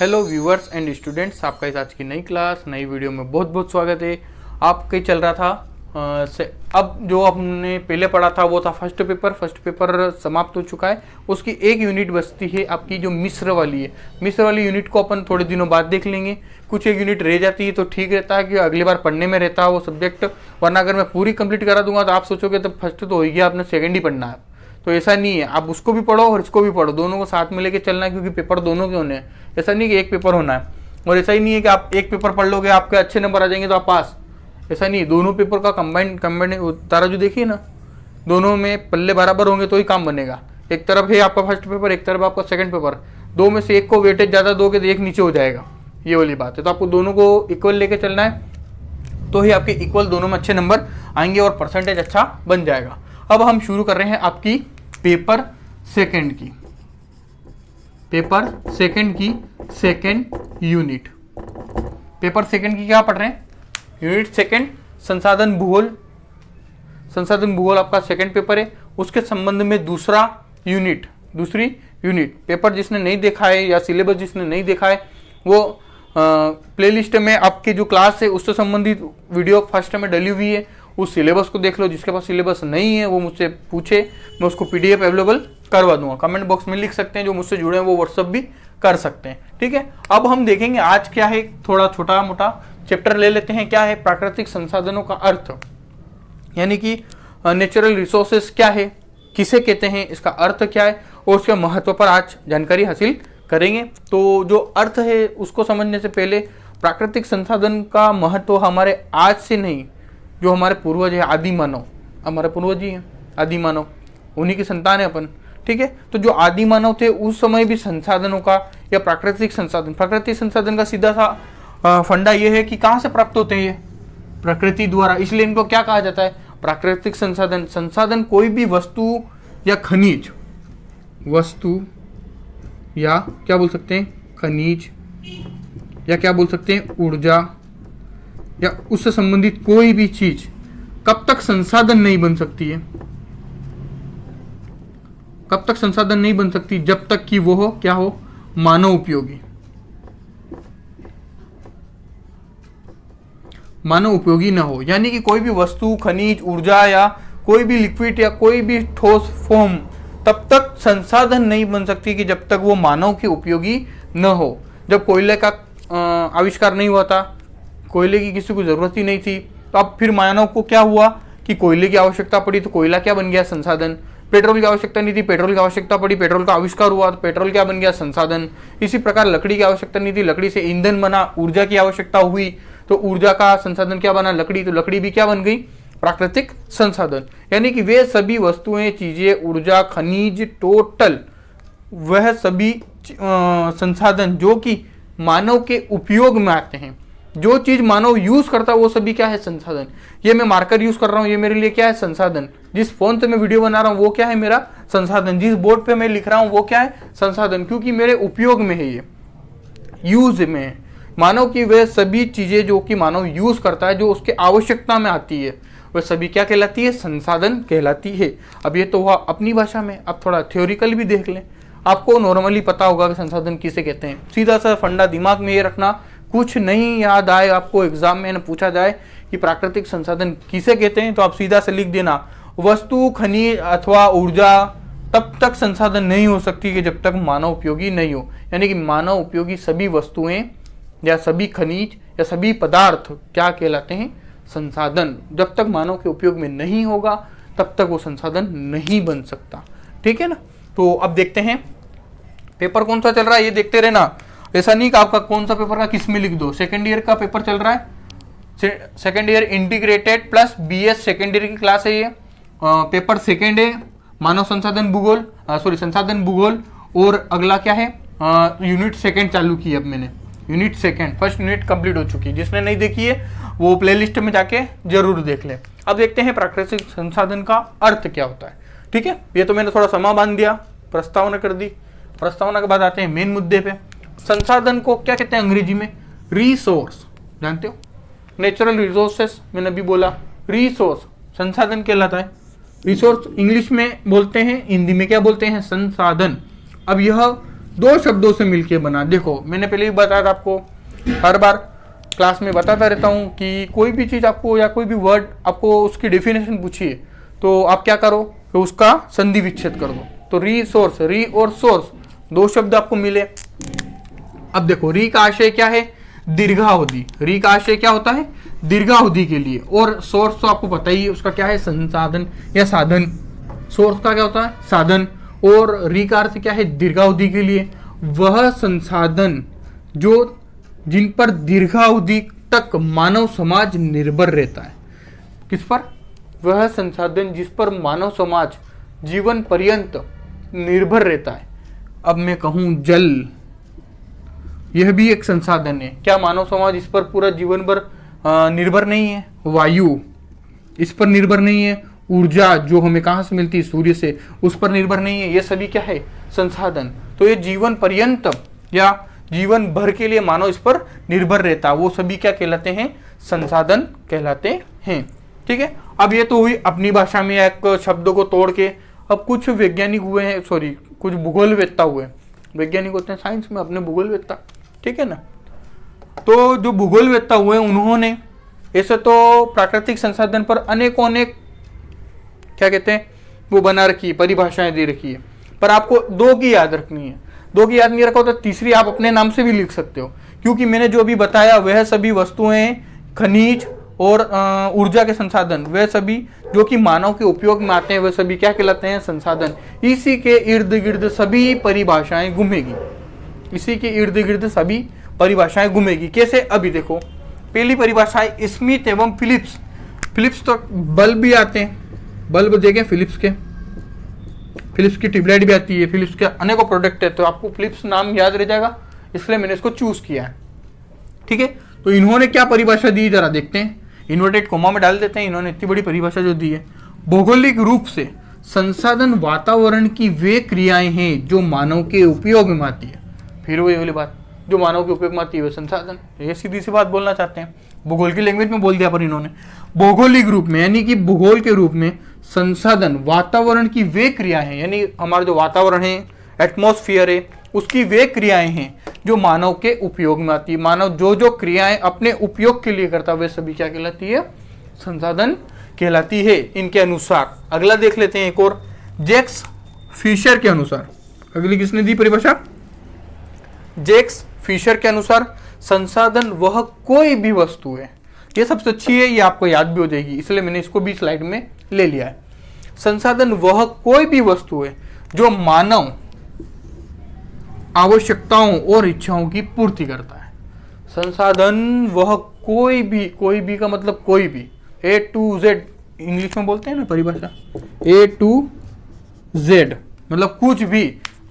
Hello viewers and students, आपका इस आज की नई क्लास नई वीडियो में बहुत बहुत स्वागत है। आपके चल रहा था अब जो हमने पहले पढ़ा था वो था फर्स्ट पेपर समाप्त हो चुका है। उसकी एक यूनिट बचती है आपकी जो मिश्र वाली है। मिश्र वाली यूनिट को अपन थोड़े दिनों बाद देख लेंगे। कुछ एक यूनिट रह जाती है तो ठीक रहता है कि अगली बार पढ़ने में रहता है वो सब्जेक्ट, वरना अगर मैं पूरी कंप्लीट करा दूंगा तो आप सोचोगे तो फर्स्ट तो हो गया, आपने सेकेंड ही पढ़ना है। तो ऐसा नहीं है, आप उसको भी पढ़ो और इसको भी पढ़ो, दोनों को साथ में लेके चलना है क्योंकि पेपर दोनों के होने हैं। ऐसा नहीं कि एक पेपर होना है, और ऐसा ही नहीं है कि आप एक पेपर पढ़ लोगे आपके अच्छे नंबर आ जाएंगे तो आप पास, ऐसा नहीं है। दोनों पेपर का कंबाइंड तारा जो देखिए ना, दोनों में पल्ले बराबर होंगे तो ही काम बनेगा। एक तरफ है आपका फर्स्ट पेपर, एक तरफ आपका सेकंड पेपर, दो में से एक को वेटेज ज़्यादा दोगे तो एक नीचे हो जाएगा, ये वाली बात है। तो आपको दोनों को इक्वल लेके चलना है तो ही आपके इक्वल दोनों में अच्छे नंबर आएंगे और परसेंटेज अच्छा बन जाएगा। अब हम शुरू कर रहे हैं आपकी पेपर सेकंड की सेकंड यूनिट। पेपर सेकंड की क्या पढ़ रहे हैं? यूनिट सेकंड संसाधन भूगोल आपका सेकंड पेपर है। उसके संबंध में दूसरी यूनिट पेपर जिसने नहीं देखा है या सिलेबस जिसने नहीं देखा है वो प्लेलिस्ट में आपके जो क्लास है उससे संबंधित वीडियो फर्स्ट में डली हुई है, उस सिलेबस को देख लो। जिसके पास सिलेबस नहीं है वो मुझसे पूछे, मैं उसको पीडीएफ अवेलेबल करवा दूंगा। कमेंट बॉक्स में लिख सकते हैं, जो मुझसे जुड़े हैं वो व्हाट्सअप भी कर सकते हैं, ठीक है। अब हम देखेंगे आज क्या है, थोड़ा छोटा मोटा चैप्टर ले लेते हैं। क्या है? प्राकृतिक संसाधनों का अर्थ, यानी कि नेचुरल रिसोर्सेस क्या है, किसे कहते हैं, इसका अर्थ क्या है और उसके महत्व पर आज जानकारी हासिल करेंगे। तो जो अर्थ है उसको समझने से पहले प्राकृतिक संसाधन का महत्व हमारे आज से नहीं, जो हमारे पूर्वज है, आदि मानव, हमारे पूर्वज ही हैं आदि मानव, उन्हीं की संतान है अपन, ठीक है। तो जो आदि मानव थे उस समय भी संसाधनों का या प्राकृतिक संसाधन का सीधा सा फंडा ये है कि कहाँ से प्राप्त होते हैं, ये प्रकृति द्वारा। इसलिए इनको क्या कहा जाता है? प्राकृतिक संसाधन कोई भी वस्तु या खनिज, वस्तु या क्या बोल सकते हैं, खनिज, या क्या बोल सकते हैं, ऊर्जा, या उससे संबंधित कोई भी चीज कब तक संसाधन नहीं बन सकती है, कब तक संसाधन नहीं बन सकती? जब तक कि वो हो क्या हो, मानव उपयोगी ना हो। यानी कि कोई भी वस्तु, खनिज, ऊर्जा या कोई भी लिक्विड या कोई भी ठोस फॉर्म तब तक संसाधन नहीं बन सकती कि जब तक वो मानव के उपयोगी न हो। जब कोयले का आविष्कार नहीं हुआ था, कोयले की किसी को जरूरत ही नहीं थी, तो अब फिर मानव को क्या हुआ कि कोयले की आवश्यकता पड़ी तो कोयला क्या बन गया? संसाधन। पेट्रोल की आवश्यकता नहीं थी, पेट्रोल की आवश्यकता पड़ी, पेट्रोल का आविष्कार हुआ तो पेट्रोल क्या बन गया? संसाधन। इसी प्रकार लकड़ी की आवश्यकता नहीं थी, लकड़ी से ईंधन बना। ऊर्जा की आवश्यकता हुई तो ऊर्जा का संसाधन क्या बना? लकड़ी। तो लकड़ी भी क्या बन गई? प्राकृतिक संसाधन। यानी कि वे सभी वस्तुएं, चीजें, ऊर्जा, खनिज, टोटल वह सभी संसाधन जो कि मानव के उपयोग में आते हैं, जो चीज मानव यूज करता है वो सभी क्या है? संसाधन। ये मैं मार्कर यूज कर रहा हूं, ये मेरे लिए क्या है? संसाधन। जिस फोन से मैं वीडियो बना रहा हूं वो क्या है? मेरा संसाधन। जिस बोर्ड पे मैं लिख रहा हूं वो क्या है? संसाधन, क्योंकि मेरे उपयोग में है, ये यूज में है। मानव की वे सभी चीजें जो कि मानव यूज करता है, जो उसके आवश्यकता में आती है, वह सभी क्या कहलाती है? संसाधन कहलाती है। अब ये तो हुआ अपनी भाषा में, अब थोड़ा थ्योरिकल भी देख लें। आपको नॉर्मली पता होगा कि संसाधन किसे कहते हैं। सीधा सा फंडा दिमाग में ये रखना, कुछ नहीं याद आए आपको एग्जाम में पूछा जाए कि प्राकृतिक संसाधन किसे कहते हैं, तो आप सीधा से लिख देना वस्तु, खनिज अथवा ऊर्जा तब तक संसाधन नहीं हो सकती कि जब तक मानव उपयोगी नहीं हो। यानी कि मानव उपयोगी सभी वस्तुएं या सभी खनिज या सभी पदार्थ क्या कहलाते हैं? संसाधन। जब तक मानव के उपयोग में नहीं होगा तब तक वो संसाधन नहीं बन सकता, ठीक है ना। तो अब देखते हैं पेपर कौन सा चल रहा है, ये देखते रहना। ऐसा नहीं कि आपका कौन सा पेपर का किस में लिख दो। सेकेंड ईयर का पेपर चल रहा है, second year integrated plus BS second year की क्लास है ये। पेपर सेकेंड है मानव संसाधन भूगोल, संसाधन भूगोल। और अगला क्या है? यूनिट सेकेंड चालू की अब मैंने, unit second. First unit complete हो चुकी है, जिसने नहीं देखी है वो प्लेलिस्ट में जाके जरूर देख ले। अब देखते हैं प्राकृतिक संसाधन का अर्थ क्या होता है, ठीक है। ये तो मैंने थोड़ा समा बांध दिया, प्रस्तावना कर दी। प्रस्तावना के बाद आते हैं मेन मुद्दे पे। संसाधन को क्या कहते हैं अंग्रेजी में? रिसोर्स। जानते हो? नेचुरल रिसोर्सेस मैंने अभी बोला, रिसोर्स संसाधन कहलाता है। रिसोर्स इंग्लिश में बोलते हैं, हिंदी में क्या बोलते हैं? संसाधन। अब यह दो शब्दों से मिलकर बना। देखो मैंने पहले भी बताया था आपको, हर बार क्लास में बताता रहता हूँ कि कोई भी चीज़ आपको या कोई भी वर्ड आपको उसकी डेफिनेशन पूछिए तो आप क्या करो कि उसका संधि विच्छेद कर दो। तो रिसोर्स, री और सोर्स दो शब्द आपको मिले। अब देखो री का आशय क्या है, दीर्घावधि। री का आशय क्या होता है, दीर्घावधि के लिए। और सोर्स तो आपको पता ही है उसका क्या है, संसाधन या साधन। सोर्स का क्या होता है, साधन। और री का अर्थ क्या है, दीर्घावधि के लिए। वह संसाधन जो जिन पर दीर्घावधि तक मानव समाज निर्भर रहता है। किस पर, वह संसाधन जिस पर मानव समाज जीवन पर्यंत निर्भर रहता है। अब मैं कहूं जल, यह भी एक संसाधन है। क्या मानव समाज इस पर पूरा जीवन भर निर्भर नहीं है? वायु इस पर निर्भर नहीं है। ऊर्जा जो हमें कहाँ से मिलती है, सूर्य से, उस पर निर्भर नहीं है। ये सभी क्या है, संसाधन। तो ये जीवन पर्यंत या जीवन भर के लिए मानव इस पर निर्भर रहता है। वो सभी क्या कहलाते हैं, संसाधन कहलाते हैं। ठीक है, अब ये तो हुई अपनी भाषा में एक शब्दों को तोड़ के। अब कुछ वैज्ञानिक हुए हैं, सॉरी कुछ भूगोलवेत्ता हुए। वैज्ञानिक होते हैं साइंस में, अपने भूगोलवेत्ता, ठीक है ना। तो जो भूगोलवेत्ता हुए उन्होंने ऐसे तो प्राकृतिक संसाधन पर अनेकों अनेक क्या कहते हैं वो बना रखी है, परिभाषाएं दे रखी है। पर आपको दो की याद रखनी है। दो की याद नहीं रखा तो तीसरी आप अपने नाम से भी लिख सकते हो, क्योंकि मैंने जो अभी बताया वह सभी वस्तुएं, खनिज और ऊर्जा के संसाधन, वह सभी जो कि मानव के उपयोग में आते हैं, वह सभी क्या कहलाते हैं, संसाधन। इसी के इर्द गिर्द सभी परिभाषाएं घूमेगी। इसी के इर्द गिर्द सभी परिभाषाएं घूमेगी। कैसे, अभी देखो पहली परिभाषा है स्मिथ एवं फिलिप्स। फिलिप्स तो बल्ब भी आते हैं, बल्ब देखें फिलिप्स के, फिलिप्स की ट्यूबलाइट भी आती है, फिलिप्स के अनेकों प्रोडक्ट है। तो आपको फिलिप्स नाम याद रह जाएगा, इसलिए मैंने इसको चूज किया है। ठीक है, तो इन्होंने क्या परिभाषा दी जरा देखते हैं। इन्वर्टेड कोमा में डाल देते हैं। इन्होंने इतनी बड़ी परिभाषा जो दी है, भौगोलिक रूप से संसाधन वातावरण की वे क्रियाएं हैं जो मानव के उपयोग में आती है। फिर वही वाली बात, जो मानव के उपयोग में आती है वह संसाधन। ये सीधी सी बात बोलना चाहते हैं, भूगोल की लैंग्वेज में बोल दिया। पर इन्होंने भौगोलिक रूप में यानी कि भूगोल के रूप में संसाधन वातावरण की वे क्रियाएं हैं, यानी हमारा जो वातावरण है, एटमॉस्फेयर है, उसकी वे क्रियाएं हैं जो मानव के उपयोग में आती है। मानव जो जो क्रियाएं अपने उपयोग के लिए करता है वे सभी क्या कहलाती है, संसाधन कहलाती है इनके अनुसार। अगला देख लेते हैं एक और, जैक्स फिशर के अनुसार। अगली किसने दी परिभाषा, जैक्स फिशर के अनुसार संसाधन वह कोई भी वस्तु है। ये सबसे अच्छी है, ये आपको याद भी हो जाएगी, इसलिए मैंने इसको भी स्लाइड में ले लिया है। संसाधन वह कोई भी वस्तु है जो मानव आवश्यकताओं और इच्छाओं की पूर्ति करता है। संसाधन वह कोई भी का मतलब कोई भी, A to Z इंग्लिश में बोलते हैं ना परिभाषा, A to Z मतलब कुछ भी,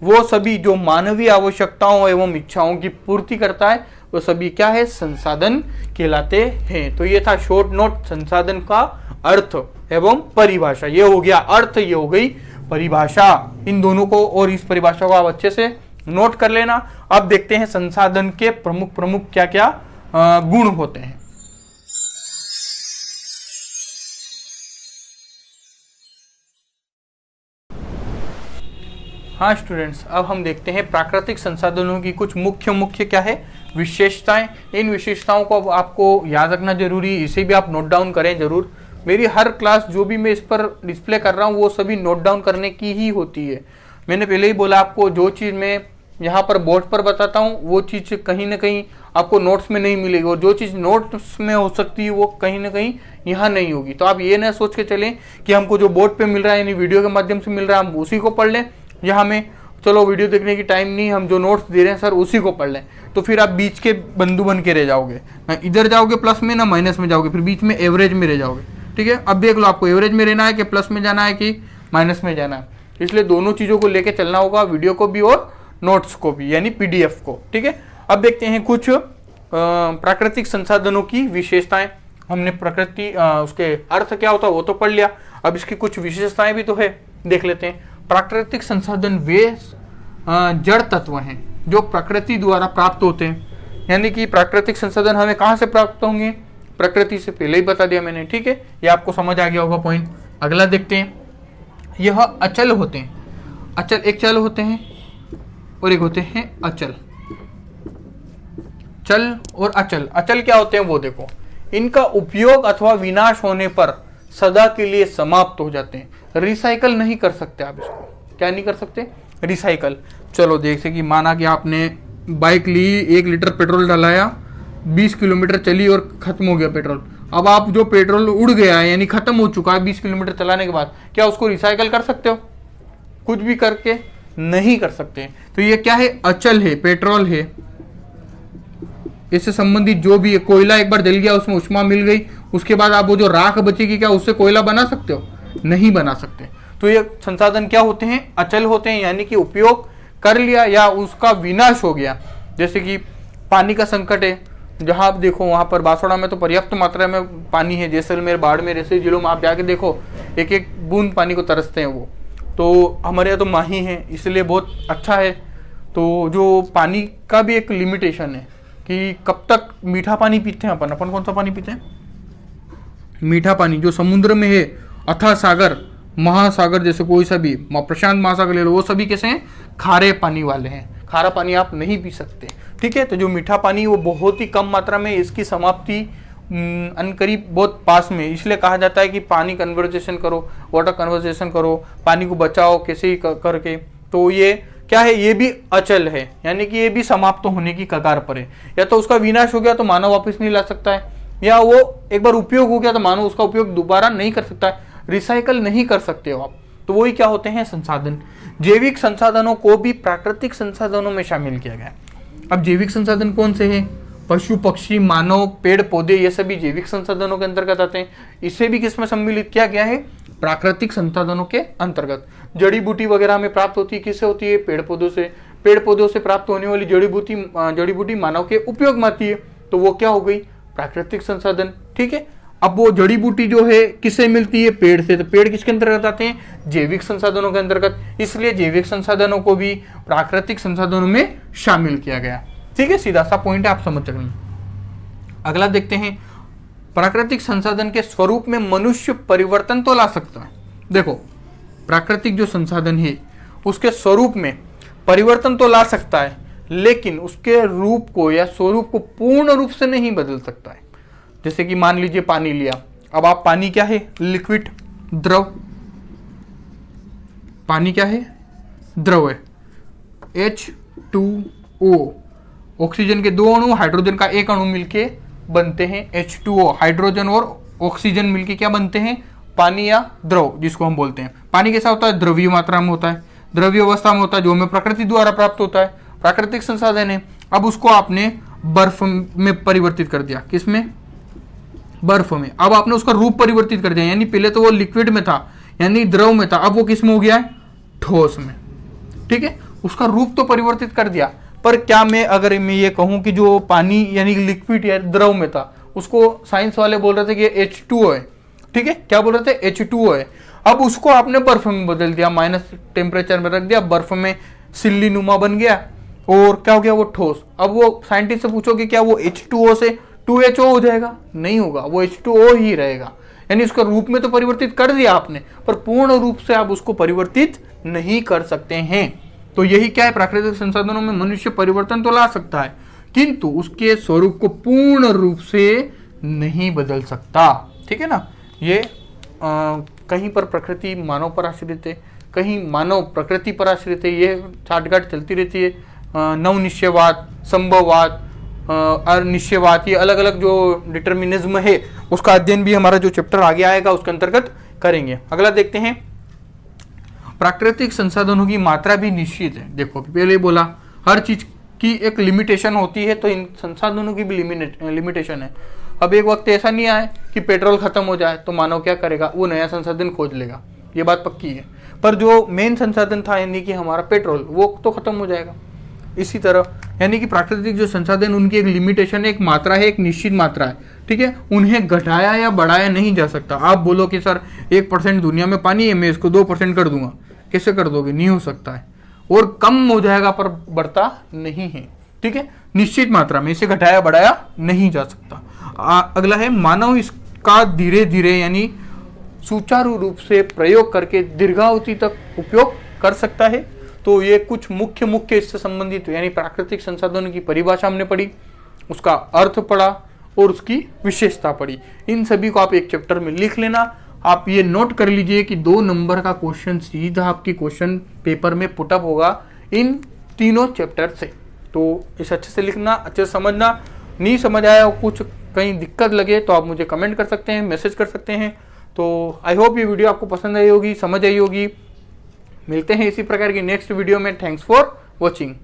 वो सभी जो मानवीय आवश्यकताओं एवं इच्छाओं की पूर्ति करता है वो सभी क्या है, संसाधन कहलाते हैं। तो ये था शॉर्ट नोट संसाधन का अर्थ एवं परिभाषा। ये हो गया अर्थ, ये हो गई परिभाषा। इन दोनों को और इस परिभाषा को आप अच्छे से नोट कर लेना। अब देखते हैं संसाधन के प्रमुख प्रमुख क्या क्या गुण होते हैं। हाँ स्टूडेंट्स, अब हम देखते हैं प्राकृतिक संसाधनों की कुछ मुख्य क्या है विशेषताएं। इन विशेषताओं को अब आपको याद रखना जरूरी है, इसे भी आप नोट डाउन करें जरूर। मेरी हर क्लास जो भी मैं इस पर डिस्प्ले कर रहा हूँ वो सभी नोट डाउन करने की ही होती है। मैंने पहले ही बोला आपको, जो चीज़ मैं यहाँ पर बोर्ड पर बताता हूँ वो चीज़ कहीं ना कहीं आपको नोट्स में नहीं मिलेगी, और जो चीज़ नोट्स में हो सकती है वो कहीं ना कहीं यहाँ नहीं होगी। तो आप ये ना सोच के चलें कि हमको जो बोर्ड पे मिल रहा है यानी वीडियो के माध्यम से मिल रहा है हम उसी को पढ़ लें, या हमें चलो वीडियो देखने की टाइम नहीं, हम जो नोट्स दे रहे हैं सर उसी को पढ़ लें। तो फिर आप बीच के बंधु बन के रह जाओगे, ना इधर जाओगे प्लस में ना माइनस में जाओगे, फिर बीच में एवरेज में रह जाओगे। ठीक है, अब देख लो आपको एवरेज में रहना है कि प्लस में जाना है कि माइनस में जाना है, इसलिए दोनों चीज़ों को लेके चलना होगा, वीडियो को भी और नोट्स को भी, यानी PDF को। ठीक है, अब देखते हैं कुछ प्राकृतिक संसाधनों की विशेषताएं। हमने प्रकृति उसके अर्थ क्या होता है वो तो पढ़ लिया, अब इसकी कुछ विशेषताएं भी तो है, देख लेते हैं। प्राकृतिक संसाधन वे जड़ तत्व हैं जो प्रकृति द्वारा प्राप्त होते हैं, यानी कि प्राकृतिक संसाधन हमें कहाँ से प्राप्त होंगे, प्रकृति से, पहले ही बता दिया मैंने। ठीक है, ये आपको समझ आ गया होगा पॉइंट। अगला देखते हैं, यह अचल होते हैं। अचल एक चल होते हैं और एक होते हैं अचल। चल और अचल, अचल क्या होते हैं वो देखो, इनका उपयोग अथवा विनाश होने पर सदा के लिए समाप्त हो जाते हैं। रिसाइकल नहीं कर सकते आप इसको, क्या नहीं कर सकते, रिसाइकल। चलो जैसे कि माना कि आपने बाइक ली, 1 लीटर पेट्रोल डलाया, 20 किलोमीटर चली और खत्म हो गया पेट्रोल। अब आप जो पेट्रोल उड़ गया है यानी खत्म हो चुका है 20 किलोमीटर चलाने के बाद, क्या उसको रिसाइकल कर सकते हो? कुछ भी करके नहीं कर सकते। तो ये क्या है, अचल है, पेट्रोल है, इससे संबंधित जो भी है, कोयला एक बार जल गया उसमें ऊष्मा मिल गई, उसके बाद आप वो जो राख बचेगी क्या उससे कोयला बना सकते हो? नहीं बना सकते। तो ये संसाधन क्या होते हैं, अचल होते हैं, यानी कि उपयोग कर लिया या उसका विनाश हो गया। जैसे कि पानी का संकट है, जहां आप देखो वहां पर बांसवाड़ा में तो पर्याप्त मात्रा में पानी है, जैसलमेर, बाड़मेर ऐसे जिलों में आप जाके देखो एक एक बूंद पानी को तरसते हैं वो। तो हमारे यहाँ तो माही है इसलिए बहुत अच्छा है। तो जो पानी का भी एक लिमिटेशन है कि कब तक मीठा पानी पीते हैं अपन कौन सा पानी पीते हैं, मीठा पानी। जो समुद्र में है, अथाह सागर, महासागर, जैसे कोई सा भी प्रशांत महासागर ले लो, वो सभी कैसे हैं, खारे पानी वाले हैं, खारा पानी आप नहीं पी सकते। ठीक है, तो जो मीठा पानी वो बहुत ही कम मात्रा में, इसकी समाप्ति अनकरीब बहुत पास में, इसलिए कहा जाता है कि पानी कन्वर्सेशन करो, वाटर कन्वर्सेशन करो, पानी को बचाओ कैसे ही करके। तो ये क्या है, ये भी अचल है, यानी कि ये भी समाप्त होने की कगार पर है। या तो उसका विनाश हो गया तो मानव वापस नहीं ला सकता है, या वो एक बार उपयोग हो गया तो मानव उसका उपयोग दोबारा नहीं कर सकता है, रिसाइकल नहीं कर सकते हो आप। तो वही क्या होते हैं, संसाधन। जैविक संसाधनों को भी प्राकृतिक संसाधनों में शामिल किया गया। अब जैविक संसाधन कौन से हैं, पशु पक्षी, मानव, पेड़ पौधे, ये सभी जैविक संसाधनों के अंतर्गत आते हैं। इसे भी किसमें सम्मिलित किया गया है, प्राकृतिक संसाधनों के अंतर्गत। जड़ी बूटी वगैरह हमें प्राप्त होती है, किससे होती है, पेड़ पौधों से। पेड़ पौधों से प्राप्त होने वाली जड़ी बूटी मानव के उपयोग में आती है, तो वो क्या हो गई, प्राकृतिक संसाधन। ठीक है, अब वो जड़ी बूटी जो है किससे मिलती है, पेड़ से। तो पेड़ किसके अंतर्गत आते हैं, जैविक संसाधनों के अंतर्गत। इसलिए जैविक संसाधनों को भी प्राकृतिक संसाधनों में शामिल किया गया। ठीक है, सीधा सा पॉइंट है, आप समझ सकते हैं। अगला देखते हैं, प्राकृतिक संसाधन के स्वरूप में मनुष्य परिवर्तन तो ला सकता है। देखो, प्राकृतिक जो संसाधन है उसके स्वरूप में परिवर्तन तो ला सकता है, लेकिन उसके रूप को या स्वरूप को पूर्ण रूप से नहीं बदल सकता है। जैसे कि मान लीजिए पानी लिया, अब आप पानी क्या है, लिक्विड, द्रव। पानी क्या है, द्रव है, H2O, ऑक्सीजन के 2 अणु, हाइड्रोजन का 1 अणु मिलके बनते हैं H2O। हाइड्रोजन और ऑक्सीजन मिलके क्या बनते हैं, पानी या द्रव, जिसको हम बोलते हैं। पानी कैसा होता है, द्रवीय मात्रा में होता है, द्रवीय अवस्था में होता है, जो हमें प्रकृति द्वारा प्राप्त होता है, प्राकृतिक संसाधन है। अब उसको आपने बर्फ में परिवर्तित कर दिया, किसमें, बर्फ में। अब आपने उसका रूप परिवर्तित कर दिया, यानी पहले तो वो लिक्विड में था यानी द्रव में था, अब वो किस में हो गया है, ठोस में। ठीक है, उसका रूप तो परिवर्तित कर दिया, पर क्या मैं अगर मैं ये कहूं कि जो पानी यानी लिक्विड या द्रव में था, उसको साइंस वाले बोल रहे थे कि H2O है। ठीक है, क्या बोल रहे थे, H2O है। अब उसको आपने बर्फ में बदल दिया, माइनस टेम्परेचर में रख दिया, बर्फ में सिल्ली नुमा बन गया और क्या हो गया, वो ठोस। अब वो साइंटिस्ट से पूछोगे क्या वो H2O से 2HO हो जाएगा, नहीं होगा, वो H2O ही रहेगा। यानी उसका रूप में तो परिवर्तित कर दिया आपने, पर पूर्ण रूप से आप उसको परिवर्तित नहीं कर सकते हैं। तो यही क्या है, प्राकृतिक संसाधनों में मनुष्य परिवर्तन तो ला सकता है, किंतु उसके स्वरूप को पूर्ण रूप से नहीं बदल सकता। ठीक है ना, ये कहीं पर प्रकृति मानव पर आश्रित है, कहीं मानव प्रकृति पर आश्रित है, ये छाटघाट चलती रहती है। नवनिश्चयवाद, संभववाद, अनिश्चयवाद, ये अलग अलग जो डिटर्मिनिज्म है उसका अध्ययन भी हमारा जो चैप्टर आगे आएगा उसके अंतर्गत करेंगे। अगला देखते हैं, प्राकृतिक संसाधनों की मात्रा भी निश्चित है। देखो पहले बोला हर चीज की एक लिमिटेशन होती है, तो इन संसाधनों की भी लिमिटेशन है। अब एक वक्त ऐसा नहीं आए कि पेट्रोल खत्म हो जाए तो मानव क्या करेगा, वो नया संसाधन खोज लेगा, ये बात पक्की है। पर जो मेन संसाधन था यानी कि हमारा पेट्रोल, वो तो खत्म हो जाएगा। इसी तरह यानी कि प्राकृतिक जो संसाधन उनकी एक लिमिटेशन है, एक मात्रा है, एक निश्चित मात्रा है। ठीक है, उन्हें घटाया या बढ़ाया नहीं जा सकता। आप बोलो कि सर 1% दुनिया में पानी है, मैं इसको 2% कर दूंगा, कैसे कर दोगे, नहीं हो सकता है। और कम हो जाएगा पर बढ़ता नहीं है। ठीक है, निश्चित मात्रा में, इसे घटाया बढ़ाया नहीं जा सकता। अगला है, मानव इसका धीरे धीरे यानी सुचारू रूप से प्रयोग करके दीर्घावधि तक उपयोग कर सकता है। तो ये कुछ मुख्य इससे संबंधित यानी प्राकृतिक संसाधनों की परिभाषा हमने पढ़ी, उसका अर्थ पढ़ा और उसकी विशेषता पढ़ी। इन सभी को आप एक चैप्टर में लिख लेना। आप ये नोट कर लीजिए कि 2 नंबर का क्वेश्चन सीधा आपकी क्वेश्चन पेपर में पुटअप होगा इन तीनों चैप्टर से। तो इसे अच्छे से लिखना, अच्छे से समझना। नहीं समझ आया और कुछ कहीं दिक्कत लगे तो आप मुझे कमेंट कर सकते हैं, मैसेज कर सकते हैं। तो आई होप ये वीडियो आपको पसंद आई होगी, समझ आई होगी। मिलते हैं इसी प्रकार की नेक्स्ट वीडियो में। Thanks for watching.